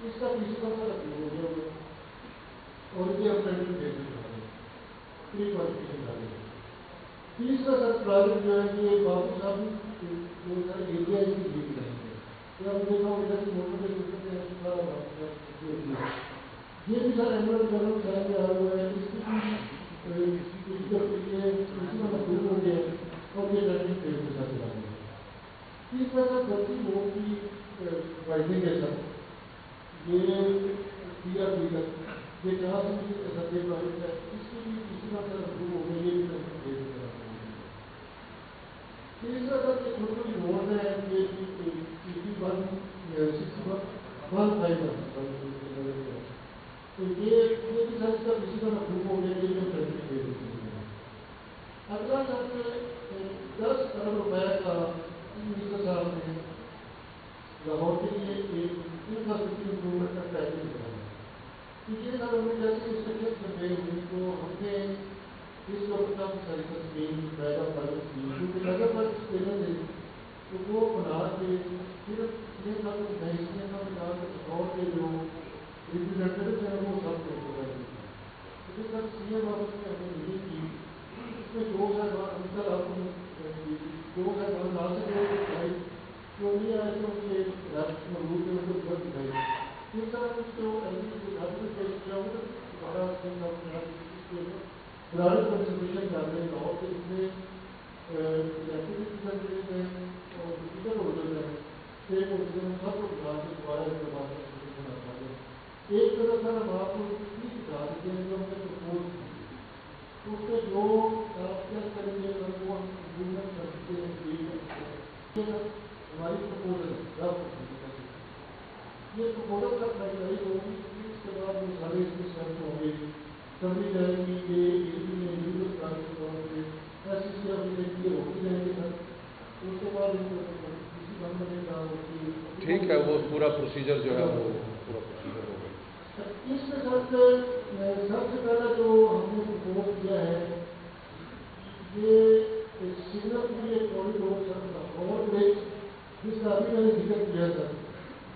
اس کا کسی کا سر ہو گیا اور یہ اپنے پری کوالیفکیشن ڈالے گا. تیسرا سر پروجیکٹ جو ہے کہ بابو صاحب جو سر ایریا اس کی لیڈ کریں گے. یہ آپ دیکھا ہوگا کہ موٹر یہ بھی سر اینول ڈیولپمنٹ صاحب میں آیا ہوا ہے. اس کی گروپ ہو گیا اور یہ لرننگ فیز کے ساتھ چلا گیا. تیسرا سر بچی لوگوں کی وائڈنگ ہے سر. یہ پی آر پی تک یہ جہاں سے سرکے پروجیکٹ ہے اس کی بھی اسی طرح سر گروپ ہو گیا. یہ بھی لرننگ فیز کے ساتھ. تیسرا سر یہ چھوٹی چھوٹی روڈ ہے یہ 1 تو یہ بھی سر کا اسی طرح گروپ ہو گیا. یہ بھی لرننگ فیز کے ساتھ. اگلا سر 10 ارب روپے کا منسٹر صاحب نے لاہور کے لیے ایک انفراسٹرکچر امپرومنٹ کا پیکیج بنایا. یہ سر ہم نے جیسے انسٹرکشن میں ہوئی تو ہم نے اس وقت کا circle scheme mega project scheme کیونکہ میگا پروجیکٹ اسکیم ہے تو وہ بنا کے صرف یہ تھا کہ بھینسیاں کا بنا کے اور کے جو ریپرزینٹیو ہیں وہ سب کو پرووائڈ کیا. لیکن سر سی ایم آفس میں ہم نے نہیں کی. اس میں جو ہے اندر آپ جو ہے لا سکے جو نہیں آئے تو ان کے روٹ کے اندر بہت دکھائی. پھر سر اس کو ایسے پیش کیا ہوں دوبارہ برادر کنسلٹیشن کر رہے ہیں لاہور کے جتنے ریپریزنٹیو ہیں اور ڈپٹیشن ہولڈر ہیں اسٹیک ہولڈر ہیں سب کو بتا کے دوبارہ اس کے بعد کنسلٹیشن آتا ہے. ایک طرح سر ہم آپ کو اتنی بتا دیتے ہیں جو ہم نے پرپوز کی اس میں جو آپ کیا کریں گے سر وہ ہم امپرومنٹ کر سکتے ہیں. ہماری پرپوزل یہ پرپوزل کا فائنلائز ہوگی. اس کے بعد وہ سارے اس میں اسٹیپ ہوں گے. سبھی جائیں گی کہ انڈیویجل پلان کے طور پہ ایس سی اپلیکیشن یہ ہوتی رہیں گے سر. اس کے بعد کسی کمپنی کا ٹھیک ہے وہ پورا پروسیجر جو ہے وہ پورا پروسیجر ہوگا. اس میں سب سے پہلا جو ہم نے پرپوز کیا ہے یہ سگنل کی ایک کوریڈور سر اوور برج جس کا ابھی میں نے ذکر کیا سر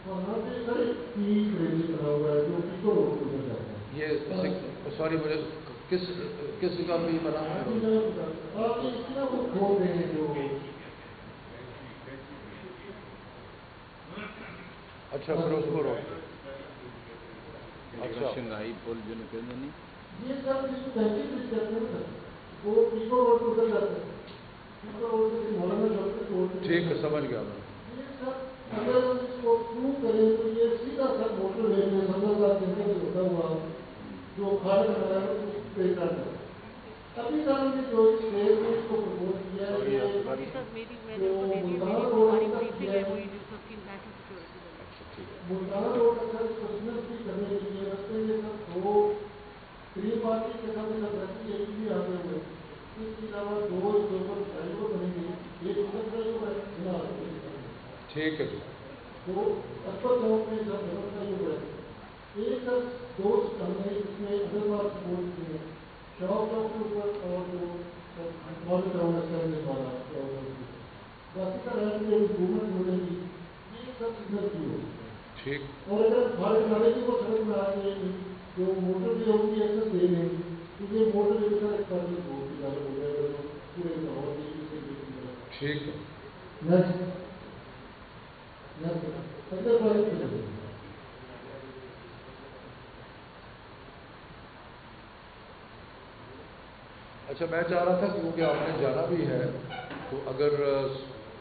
وہاں پہ سر ایک پی ریلی بنا ہوا ہے جو پیکو روڈ کو گزر جاتا ہے. یہ سوری مجھے کس کا بھی بنا ہے آپ اس کی نا وہ کھول رہے ہیں جو اچھا پھر اس کو روک اچھا شنگائی پل جو نکلنے نہیں یہ سب جس کو بینکنگ بھی کرتے ہیں نا وہ پیکو روڈ کو گزر جاتے ہیں. پیکو روڈ سے مولانا چوک سے توڑ ٹھیک ہے سمجھ گیا میں. یہ سب اگر ہم اس کو پروو کریں تو یہ سیدھا سر موٹر وے میں سمجھدار جنگل سے ہوتا ہوا جو کھاڑ بنا ہے اس پہ کر دیں. ابھی سر ہم نے جو اس شہر میں اس کو پرپوز کیا ہے جو ملتان روڈ تک کیا ہے ملتان روڈ تک بزنس بھی کرنے کے لیے رستے میں سب 3 پارٹی کے ساتھ رستے ایک بھی آتے ہوئے. اس کے علاوہ 2 فلائی اوور بنے گے. ایک فلائی اوور ہے ٹھیک ہے جی. تو اکبر چوک میں سب فلائی اوور ہے. ایک سر 2 ہم نے اس میں ادر بار سپورٹ کیے ہیں شاپ چوک کے اوپر اور جو ماڈل ٹاؤن اسٹینڈ والا باقی سر ہے کہ امپرومنٹ ہو جائے گی. یہ سب سگنل کی ہوگی ٹھیک. اور اگر بھارت نالے کی وہ سڑک میں آ کے جو موٹر بھی ہوگی ایکسس دے دیں تو یہ موٹر بھی سر ایک بار بہت زیادہ ہو جائے گا پورے لاہور کی. ٹھیک ہے. اچھا میں چاہ رہا تھا کیونکہ آپ نے جانا بھی ہے تو اگر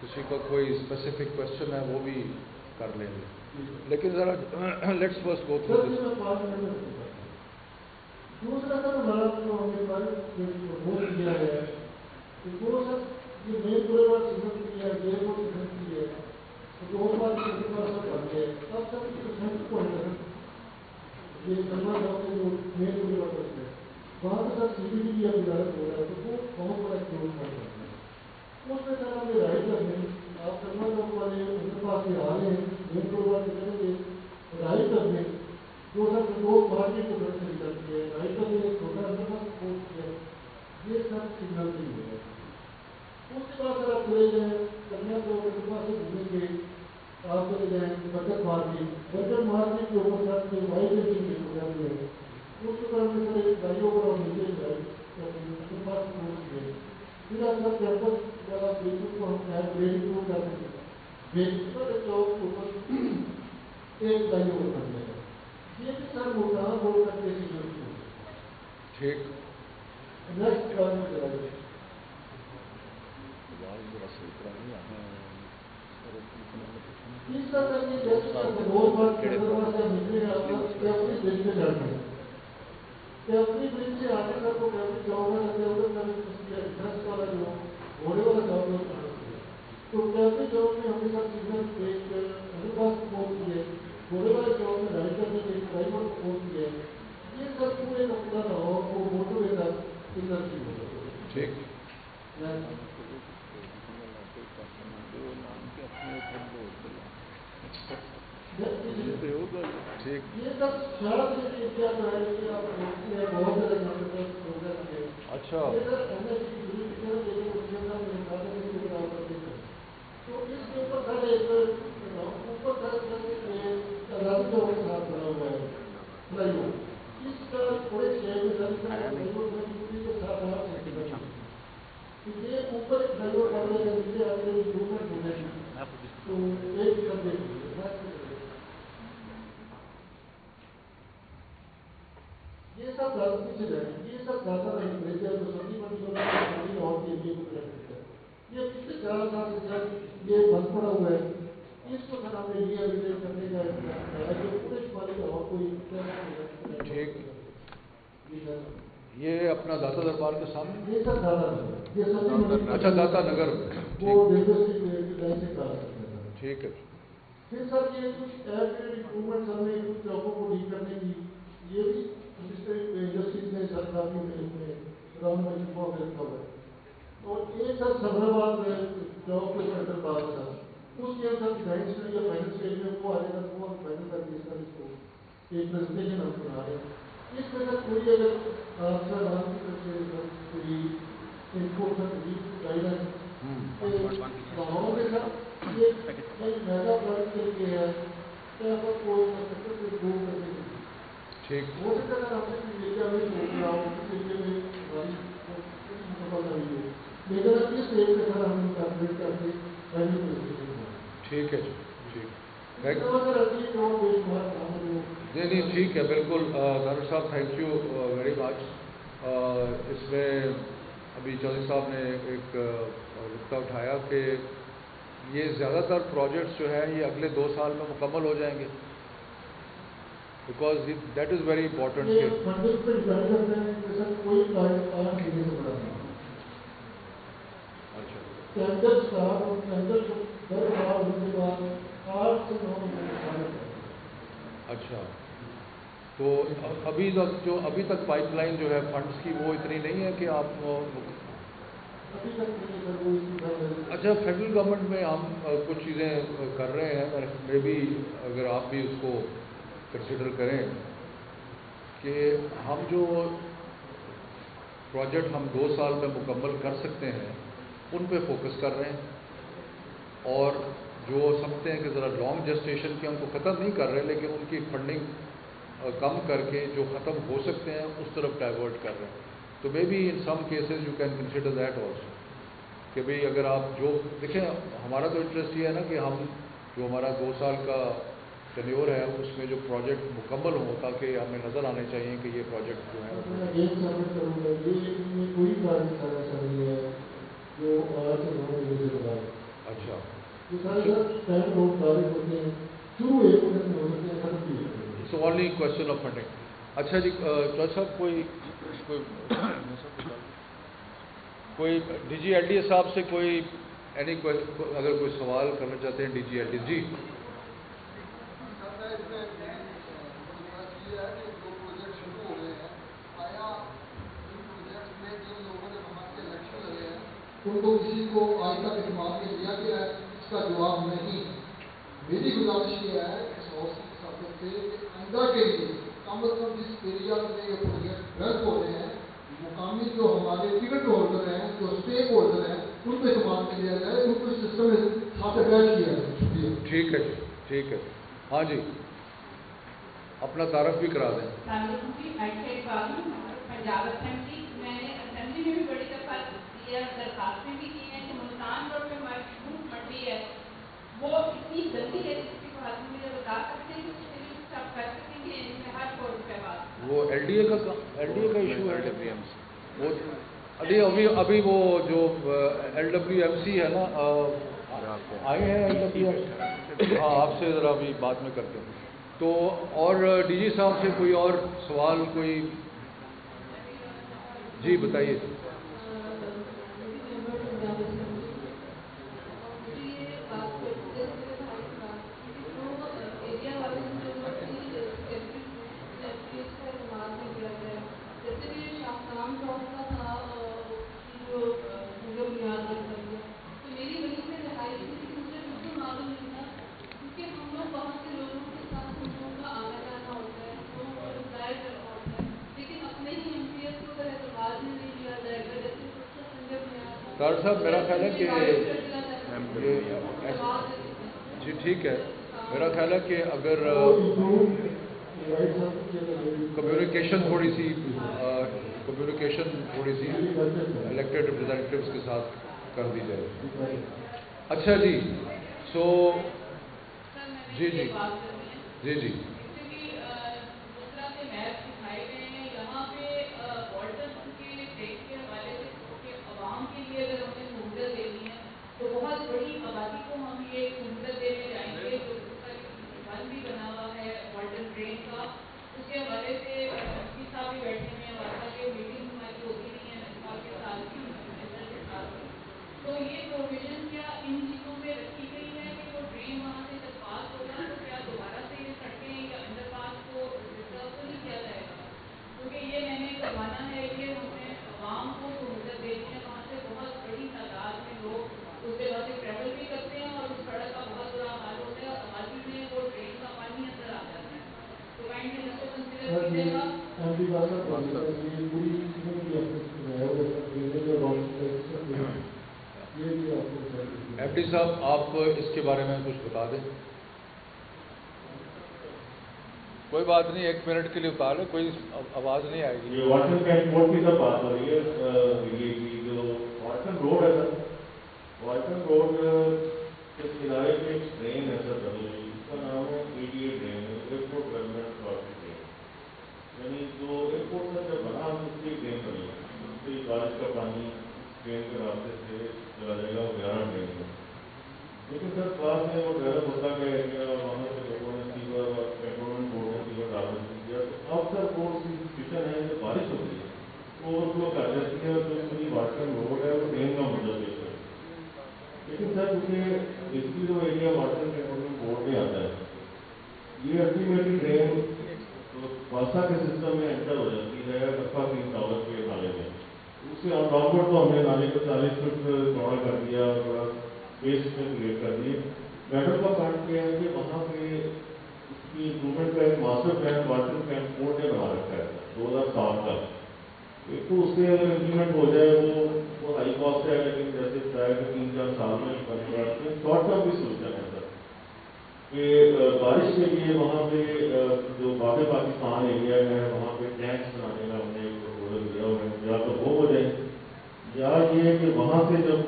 کسی کا کوئی اسپیسیفک کوشچن ہے وہ بھی کر لیں گے لیکن ذرا let's first go through this. دوسرا سر ہمارا جو ہم نے پرپوز کیا ہے کہ وہ سر یہ مین پورے بار سگنل کی ہے ڈیڑھ کو سگنل کی ہے تو 2 بار سگنل کا سب بن گیا. اب سر اس کو سینٹر پوائنٹ ہے یہ سلمان صاحب کے جو مین پورے بار ہے وہاں پہ سر سی بی ڈی بھی اب ڈیولپ ہو رہا ہے تو وہ بہت بڑا کلوز پوائنٹ ہے. اس میں سر ہم نے رائٹ کرنے آپ سلمان صاحب والے ان پاس سے آ رہے ہیں مین پورے بار سے کریں گے رائٹ کرنے جو سر 2 پارٹی کو گھر سے نکلتی ہے رائٹ کرنے ایک چھوٹا اندر کا سپورٹ کیا یہ سب سگنل نہیں ہو گیا. اس کے بعد سر آپ چلے جائیں کنیا کو اندر سے گھومیں گے آپ چلے جائیں بچت مارکیٹ کے اوپر سر جو وائی کے پروگرام ہے اس کے طرف سے سر ایک گاڑیوں پر اور نیچے اپنے پاس پہنچ گئے پھر آپ سر کیمپس والا فیسبک کو ہم گریڈنگ شروع کر سکتے ہیں چوک کے اوپر ایک گاڑیوں پر کر دیا یہ بھی سر ملتان بول کر کے ضرورت ہے ٹھیک نیکسٹ گورنمنٹ چلائے تیسرا کر کے جیسے بہت بار سے نکلے کیپری برج پہ چڑھتے ہیں کیپری برج سے آگے سر کو کیپری چوک ہے ڈرس والا جو گھوڑے والا چوک ہے تو کیپری چوک میں ہم نے سب سگنل ایک ہمیں پاس پہنچ کیے گھوڑے والے چوک میں گاڑی کرنے کے ڈرائیور کو پہنچ کیا یہ سب پورے کا پورا نہ ہو وہ موٹو وے تک سگنل کی ہو ٹھیک ٹھیک یہ سب شرط ہے کہ کیا ہے کہ آپ بہت زیادہ اچھا تو اس کے اوپر سر ایک اوپر سر کے ساتھ بنا ہوا ہے فلائی اوور اس کا تھوڑے شہر میں یہ اوپر ایک فلائی اوور کرنے کا نیچے آگے امپروومنٹ ہونے تو ایک کر دیں یہ سب زیادہ پیچھے جائیں یہ سب زیادہ نہیں بھیجے تو سبھی بندی اور یہ پچھلے 4 سال سے سر یہ بند پڑا ہوا ہے اس کو سر ہمیں یہ ریلیٹ کرنے کا جو پورے شمالی کا اور کوئی ٹھیک یہ اپنا داتا دربار کے سامنے یہ سب زیادہ یہ سب اچھا داتا نگر وہ لائن سے کرا سکتے ہیں ٹھیک ہے پھر سر یہ کچھ امپروومنٹ ہمیں کچھ چوکوں کو ٹھیک کرنے کی یہ بھی انڈسٹریز میں سرکاری میں گورنمنٹ کو رکھا ہوا ہے اور ایک سر صبرآباد چوک کے سینٹر پارک تھا اس کے اندر ڈیزائن اسٹیج یا فائنل اسٹیج میں وہ آ جائے گا وہ فائنل کر کے سر اس کو ایک پریزنٹیشن ہم بنا رہے ہیں اس میں سر کوئی اگر سر آپ کی طرف سے کوئی انفورسمنٹ گائیڈ لائن گاؤں میں سر یہ میگا پلانٹ کے لیے ہے کیا آپ کو سیکٹر سے گرو کرنے کے لیے ٹھیک ہو سکتا ہے آپ سے ایریا میں سوچ رہا ہوں اس ایریا میں مکمل نہیں ہے لیکن اب اس ایک کے ساتھ ہم کمپلیٹ کر کے ٹھیک ہے ٹھیک نہیں ٹھیک ہے بالکل ڈاکٹر صاحب تھینک یو ویری مچ اس میں ابھی چودھری صاحب نے ایک نقطہ اٹھایا کہ یہ زیادہ تر پروجیکٹس جو ہیں یہ اگلے 2 سال میں مکمل ہو جائیں گے because that is very important اچھا تو ابھی تک پائپ لائن جو ہے فنڈس کی وہ اتنی نہیں ہے کہ آپ اچھا فیڈرل گورنمنٹ میں ہم کچھ چیزیں کر رہے ہیں میں بھی اگر آپ بھی اس کو کنسیڈر کریں کہ ہم جو پروجیکٹ ہم 2 سال میں مکمل کر سکتے ہیں ان پہ فوکس کر رہے ہیں اور جو سمجھتے ہیں کہ ذرا لانگ جسٹیشن کے ان کو ختم نہیں کر رہے لیکن ان کی فنڈنگ کم کر کے جو ختم ہو سکتے ہیں اس طرف ڈائیورٹ کر رہے ہیں تو maybe in some cases you can consider that also کہ بھئی اگر آپ جو دیکھیں ہمارا تو انٹرسٹ یہ ہے نا کہ ہم جو ہمارا 2 سال کا ٹینیور ہے اس میں جو پروجیکٹ مکمل ہو تاکہ ہمیں نظر آنے چاہیے کہ یہ پروجیکٹ جو ہے اچھا it's only question of funding. اچھا جی جج صاحب کوئی ڈی جی ایل ڈی صاحب سے کوئی اگر کوئی سوال کرنا چاہتے ہیں D G L D G. ان کو کسی کو آج تک اعتماد میں لیا گیا ہے اس کا جواب نہیں. میری گزارش یہ ہے اس ہاؤس کی ثقافت سے کہ آئندہ کے لیے کم از کم جس ایریا میں یہ پروجیکٹ ڈیولپ ہو رہے ہیں مقامی جو ہمارے ٹکٹ ہولڈر ہیں جو اسٹیک ہولڈر ہیں ان کو استعمال میں لیا جائے، ان کو سسٹم میں ساتھ اٹیچ کیا جائے. شکریہ. ٹھیک ہے جی، ٹھیک ہے. ہاں جی، اپنا تعارف بھی کرا دیں. پنجاب اسمبلی میں نے اسمبلی میں بھی بڑی دفعہ دیا، درخواستیں بھی کی ہیں کہ ملتان روڈ میں مشہور منڈی ہے وہ اتنی گندی ہے جس کی بات مجھے بتا سکتے ہیں کہ اس کے لیے آپ کر سکیں گے ان میں ہر 100 روپے بعد. وہ ایل ڈی اے کا ایشو ہے. وہ ابھی وہ جو ایل ڈبلیو ایم سی ہے نا، آئے ہیں ایل ڈبلیو ایم سی. ہاں، آپ سے ذرا ابھی بعد میں کرتے ہیں. تو اور ڈی جی صاحب سے کوئی اور سوال کوئی؟ جی بتائیے. ڈاکٹر صاحب میرا خیال ہے کہ جی ٹھیک ہے، میرا خیال ہے کہ اگر کمیونیکیشن تھوڑی سی الیکٹڈ ریپرزینٹیوز کے ساتھ کر دی جائے. اچھا جی، سو جی جی جی جی تو بہت بڑی آبادی کو ہم یہ سہولت دینے جائیں گے جو اس کا فن بھی بنا ہوا ہے واٹر ڈرین کا. اس کے حوالے سے منتری صاحب بھی بیٹھے ہوئے ہیں، واسطہ کے میٹنگ ہماری ہوتی نہیں ہے منسپال کے ساتھ بھی، منسٹر کے ساتھ بھی. تو یہ پروویژن کیا ان چیزوں میں رکھی گئی ہے کہ وہ ڈرین وہاں سے جب پاس ہوگا تو کیا دوبارہ سے یہ سڑکیں یا انڈر پاس کو ڈسٹرب تو نہیں کیا جائے گا؟ کیونکہ یہ میں نے کروانا ہے، یہ ہمیں عوام کو سہولت دینی ہے. وہاں سے بہت بڑی تعداد میں لوگ اس جگہ سے ٹریول بھی کرتے ہیں اور اس سڑک کا بہت برا حال ہوتا ہے اور آبادی میں وہ ٹرین کا پانی اندر آ جاتا ہے. تو کائنڈلی اس کو کنسیڈر کیجیے گا. ایف ڈی صاحب آپ اس کے بارے میں کچھ بتا دیں. کوئی بات نہیں، 1 منٹ کے لیے اتار لیں، کوئی آواز نہیں آئے گی. یہ واٹر ٹرانسپورٹ کی سب بات ہو رہی ہے. یہ جو واٹر روڈ ہے سر، واٹر روڈ کے کنارے پہ ایک ڈرین ہے سر بنی ہوئی، اس کا نام ہے ADA drain, airport development authority drain. یعنی جو ایئرپورٹ کا جب بنا اس کی ڈرین بنی ہے، اس سے بارش کا پانی ٹرین کے راستے سے چلا جائے گا 11 ڈرین میں. لیکن سر بعد میں وہ ڈیولپ ہوتا گیا اور وہاں سے لوگوں نے سیور اور کنٹرولمنٹ بورڈ نے سیور ڈالنا شروع کیا. تو اب سر وہ سچویشن ہے جب بارش ہوتی ہے تو اوور فلو کر جاتی ہے اور جو اس کی واٹر روڈ ہے وہ ڈرین کا مطلب پیش ہے. لیکن سر کیونکہ بیسکلی جو ایریا واٹر کنٹرولمنٹ بورڈ میں آتا ہے، یہ الٹیمیٹلی ڈرین واسطہ کے سسٹم میں انٹر ہو جاتی ہے رفا تین ٹاور کے نالے میں. اس سے آن آؤٹ تو ہم نے نالے کو 40 فٹ چوڑا کر دیا اور تھوڑا اسپیس میں کریٹ کر دیے. میٹر کا پوائنٹ کیا ہے کہ وہاں پہ اس کی امپرومنٹ کا ایک ماسٹر پلان واٹر ٹرانسپورٹ نے بنا رکھا ہے 2007 کا. ایک تو اس سے اگر امپلیمنٹ ہو جائے وہ ہائی کاسٹ ہے، لیکن جیسے طے کہ 3-4 سال میں بنے گا. شارٹ ٹرم بھی سولوشن ہے سر کہ بارش کے لیے وہاں پہ جو باغ پاکستان ایریا ہے وہاں پہ ٹینکس بنانے کا ہم نے ایک پروپوزل دیا ہوا ہے. یا تو وہ ہو جائے یا یہ کہ وہاں سے جب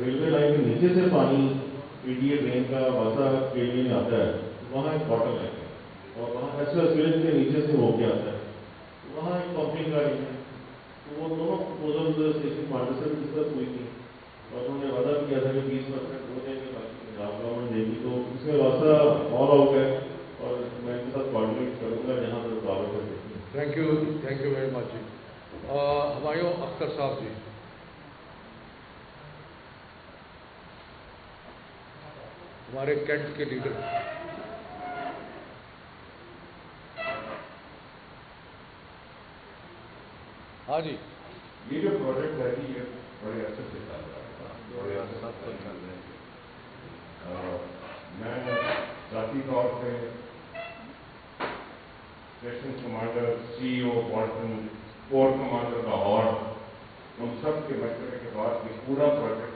ریلوے لائن کے نیچے سے پانی ADA ڈرین کا واسطہ کے لیے آتا ہے وہاں ایک باٹل ہے اور وہاں ایکسپریس ویج کے نیچے سے ہو کے آتا ہے وہاں ایک پمپنگ کا ہے. تو وہ دونوں پروپوزل اسٹیشن مارکیٹ سے ڈسکس ہوئی تھی اور انہوں نے وعدہ کیا تھا کہ 20% ہو جائیں گے، باقی پنجاب گورنمنٹ دے گی. تو اس میں واسطہ آل آؤٹ ہے اور میں ان کے ساتھ کوآرڈینیٹ کروں گا جہاں پر رکاوٹ ہے. تھینک یو ویری مچ جی. ہمایوں اختر صاحب جی، ہمارے کینٹ کے لیڈر. ہاں جی. یہ جو پروجیکٹ ہے یہ بڑے عرصے سے چل رہا ہے، بڑے عرصے سے چل رہا ہے. میں ذاتی طور پہ station commander CEO Walton, corps commander Lahore, ان سب کے مشورے کے بعد یہ پورا project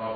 7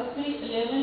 8011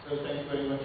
Sir, thank you very much.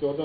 14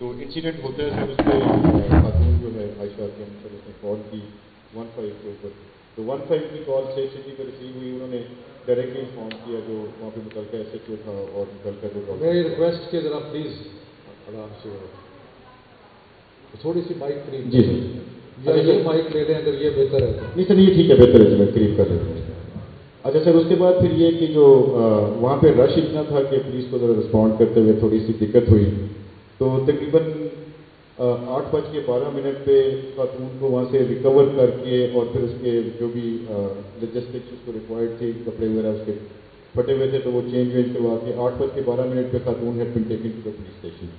تو انسیڈنٹ ہوتا ہے سر، اس پہ خاتون جو ہے عائشہ کے سر اس نے کال کی 15 کے اوپر، تو 15 کی کال سے سٹی پہ ریسیو ہوئی، انہوں نے ڈائریکٹلی انفارم کیا جو وہاں پہ متعلقہ ایس ایچ او تھا اور متعلقہ جو میری ریکویسٹ کہ ذرا پلیز آرام سے تھوڑی سی مائک قریب جی یا یہ مائک لے لیں اگر یہ بہتر ہے تو۔ نہیں سر یہ ٹھیک ہے، بہتر ہے، میں قریب کر لیتا ہوں۔ اچھا سر، اس کے بعد پھر یہ کہ جو وہاں پہ رش اتنا تھا کہ پولیس کو ذرا رسپونڈ کرتے ہوئے تھوڑی سی دقت ہوئی، تو تقریباً 8:12 پہ خاتون کو وہاں سے ریکور کر کے اور پھر اس کے جو بھی لوجسٹکس اس کو ریکوائرڈ تھی، کپڑے وغیرہ اس کے پھٹے ہوئے تھے تو وہ چینج وینج کروا کے 8:12 پہ خاتون had been taken to the police station.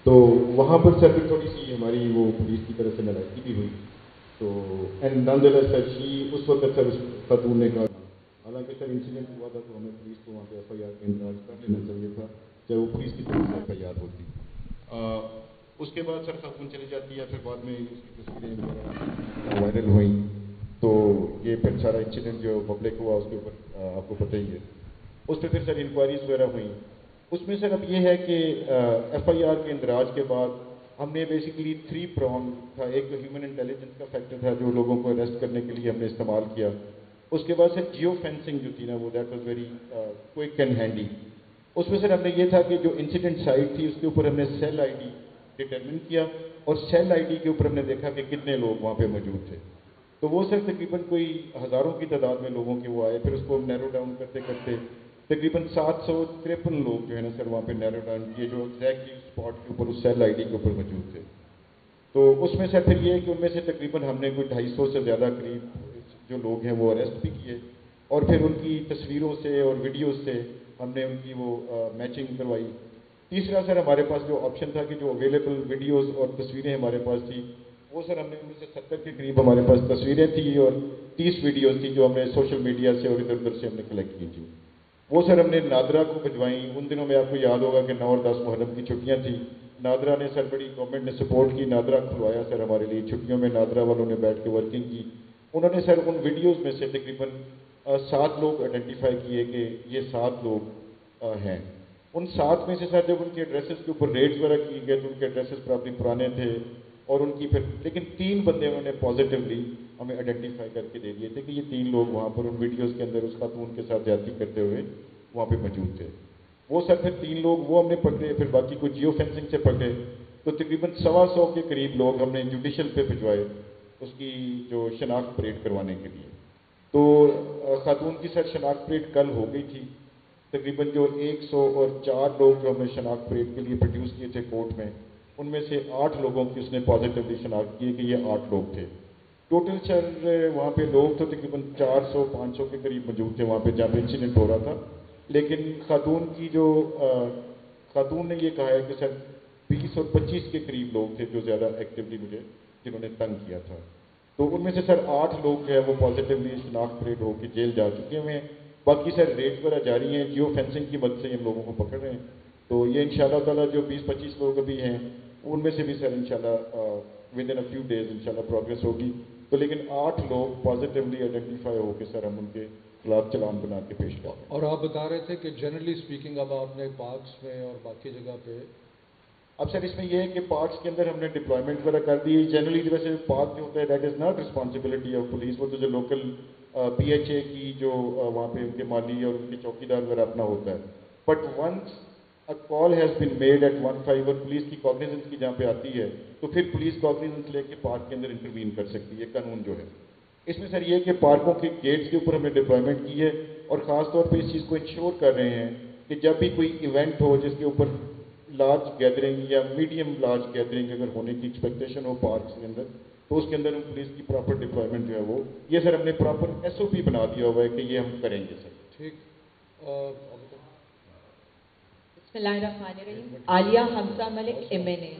تو وہاں پر سر پھر تھوڑی سی ہماری وہ پولیس کی طرف سے نالائکی بھی ہوئی، تو اینڈ نان دلیس سر اس وقت سر اس خاتون نے کہا، حالانکہ سر انسیڈنٹ ہوا تھا تو ہمیں پولیس کو وہاں پہ ایف آئی آر کا اندراج کر لینا چاہیے تھا، چاہے وہ پولیس کی طرف سے ایف آئی آر ہوتی۔ اس کے بعد سر خاتون چلی جاتی ہے، پھر بعد میں اس کی تصویریں وائرل ہوئیں، تو یہ پھر سارا انسیڈنٹ جو پبلک ہوا اس کے اوپر آپ کو پتہ ہی ہے۔ اس پہ پھر سر انکوائریز وغیرہ ہوئیں، اس میں سر اب یہ ہے کہ ایف آئی آر کے اندراج کے بعد ہم نے بیسیکلی 3 پرونگ تھا، ایک تو ہیومن انٹیلیجنس کا فیکٹر تھا جو لوگوں کو اریسٹ کرنے کے لیے ہم نے استعمال کیا، اس کے بعد سر جیو فینسنگ جو تھی نا وہ that was very quick and handy. اس میں سر ہم نے یہ تھا کہ جو انسیڈنٹ سائٹ تھی اس کے اوپر ہم نے سیل آئی ڈی ڈٹرمن کیا، اور سیل آئی ڈی کے اوپر ہم نے دیکھا کہ کتنے لوگ وہاں پہ موجود تھے، تو وہ سر تقریباً کوئی ہزاروں کی تعداد میں لوگوں کے وہ آئے، پھر اس کو نیرو ڈاؤن کرتے کرتے تقریباً 753 لوگ جو ہے نا سر وہاں پہ نیرو ڈاؤن کیے جو ایگزیکٹلی اسپاٹ کے اوپر اس سیل آئی ڈی کے اوپر موجود تھے۔ تو اس میں سر پھر یہ ہے کہ ان میں سے تقریباً ہم نے کوئی 250 سے زیادہ قریب جو لوگ ہیں وہ اریسٹ بھی کیے، اور پھر ان کی تصویروں سے اور ویڈیوز سے ہم نے ان کی وہ میچنگ کروائی۔ تیسرا سر ہمارے پاس جو آپشن تھا کہ جو اویلیبل ویڈیوز اور تصویریں ہمارے پاس تھی وہ سر ہم نے ان میں سے 70 کے قریب ہمارے پاس تصویریں تھیں اور 30 ویڈیوز تھیں جو ہم نے سوشل میڈیا سے اور ادھر ادھر سے ہم نے کلیکٹ کی تھی، وہ سر ہم نے نادرا کو بھجوائیں۔ ان دنوں میں آپ کو یاد ہوگا کہ 9 اور 10 محرم کی چھٹیاں تھیں، نادرا نے سر بڑی گورنمنٹ نے سپورٹ کی، نادرا کھلوایا سر ہمارے لیے، چھٹیوں میں نادرا والوں نے بیٹھ کے ورکنگ کی۔ انہوں نے سر ان ویڈیوز میں سے تقریباً 7 لوگ آئیڈینٹیفائی کیے کہ یہ 7 لوگ ہیں۔ ان 7 میں سے سر جب ان کے ایڈریسز کے اوپر ریڈز وغیرہ کی گئے تو ان کے ایڈریسز پرابلی پرانے تھے، اور ان کی پھر لیکن 3 بندے انہوں نے پازیٹیولی ہمیں آئیڈینٹیفائی کر کے دے دیے تھے کہ یہ 3 لوگ وہاں پر ان ویڈیوز کے اندر اس خاتون کے ساتھ زیادتی کرتے ہوئے وہاں پہ موجود تھے۔ وہ سر پھر 3 لوگ وہ ہم نے پکڑے، پھر باقی کو جیو فینسنگ سے پکڑے، تو تقریباً 125 کے قریب لوگ ہم نے جوڈیشل پہ بھجوائے اس کی جو شناخت پریڈ کروانے کے لیے۔ تو خاتون کی سر شناخت پریڈ کل ہو گئی تھی، تقریباً جو 104 لوگ جو ہم نے شناخت پریڈ کے لیے پروڈیوس کیے تھے کورٹ میں، ان میں سے 8 لوگوں کی اس نے پازیٹیولی شناخت کی کہ یہ 8 لوگ تھے۔ ٹوٹل سر وہاں پہ لوگ تو تقریباً 400-500 کے قریب موجود تھے وہاں پہ جہاں پہ انسیڈنٹ ہو رہا تھا، لیکن خاتون نے یہ کہا ہے کہ سر 20 اور 25 کے قریب لوگ تھے جو زیادہ ایکٹیولی مجھے جنہوں نے تنگ کیا تھا۔ تو ان میں سے سر 8 لوگ جو ہے وہ پازیٹیولی شناخت پریڈ ہو کے جیل جا چکے ہوئے ہیں، باقی سر ریڈ وغیرہ جاری ہیں، جیو فینسنگ کی مدد سے ہم لوگوں کو پکڑ رہے ہیں۔ تو یہ انشاءاللہ تعالیٰ جو 20-25 لوگ ابھی ہیں ان میں سے بھی سر انشاءاللہ ود ان فیو ڈیز انشاءاللہ پروگریس ہوگی، تو لیکن 8 لوگ پازیٹیولی آئیڈینٹیفائی ہو کے سر ہم ان کے خلاف چلان بنا کے پیش کریں۔ اور آپ بتا رہے تھے کہ جنرلی اسپیکنگ اب آپ نے پارکس میں اور باقی جگہ پہ، اب سر اس میں یہ ہے کہ پارکس کے اندر ہم نے ڈپلائمنٹ وغیرہ کر دی۔ جنرلی ویسے پارک جو ہوتا ہے that is not responsibility of police, وہ تو جو لوکل پی ایچ اے کی جو وہاں پہ ان کے مالی اور ان کے چوکیدار وغیرہ اپنا ہوتا ہے، but once a call has been made at 15 اور پولیس کی کاگنیزنس کی جہاں پہ آتی ہے تو پھر پولیس کاگنیزنس لے کے پارک کے اندر انٹروین کر سکتی ہے، قانون جو ہے۔ اس میں سر یہ کہ پارکوں کے گیٹس کے اوپر ہم نے ڈپلائمنٹ کی ہے، اور خاص طور پہ اس چیز کو انشور کر رہے ہیں کہ جب بھی کوئی ایونٹ ہو جس کے اوپر لارج گیدرنگ یا میڈیم لارج گیدرنگ اگر ہونے کی ایکسپیکٹیشن ہو پارکس کے اندر، تو اس کے اندر ہم پولیس کی پراپر ڈپلائمنٹ جو ہے وہ یہ سر ہم نے پراپر ایس او پی بنا دیا ہوا ہے کہ یہ ہم کریں گے سر۔ ٹھیک۔ بسم اللہ الرحمن الرحیم۔ عالیہ حمزہ ملک MNA۔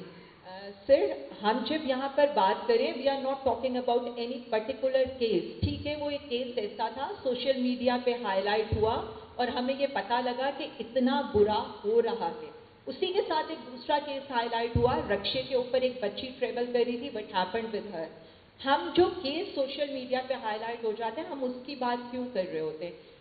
سر ہم جب یہاں پر بات کریں we are not talking about any particular case, ٹھیک ہے، وہ ایک کیس ایسا تھا سوشل میڈیا پہ ہائی لائٹ ہوا اور ہمیں یہ پتہ لگا کہ اتنا برا ہو رہا ہے۔ اسی کے ساتھ ایک دوسرا کیس ہائی لائٹ ہوا، رکشے کے اوپر ایک بچی ٹریول کر رہی تھی، وٹ ہیپنڈ ود ہر۔ ہم جو کیس سوشل میڈیا پہ ہائی لائٹ ہو جاتے ہیں ہم اس کی بات کیوں کر رہے ہوتے ہیں؟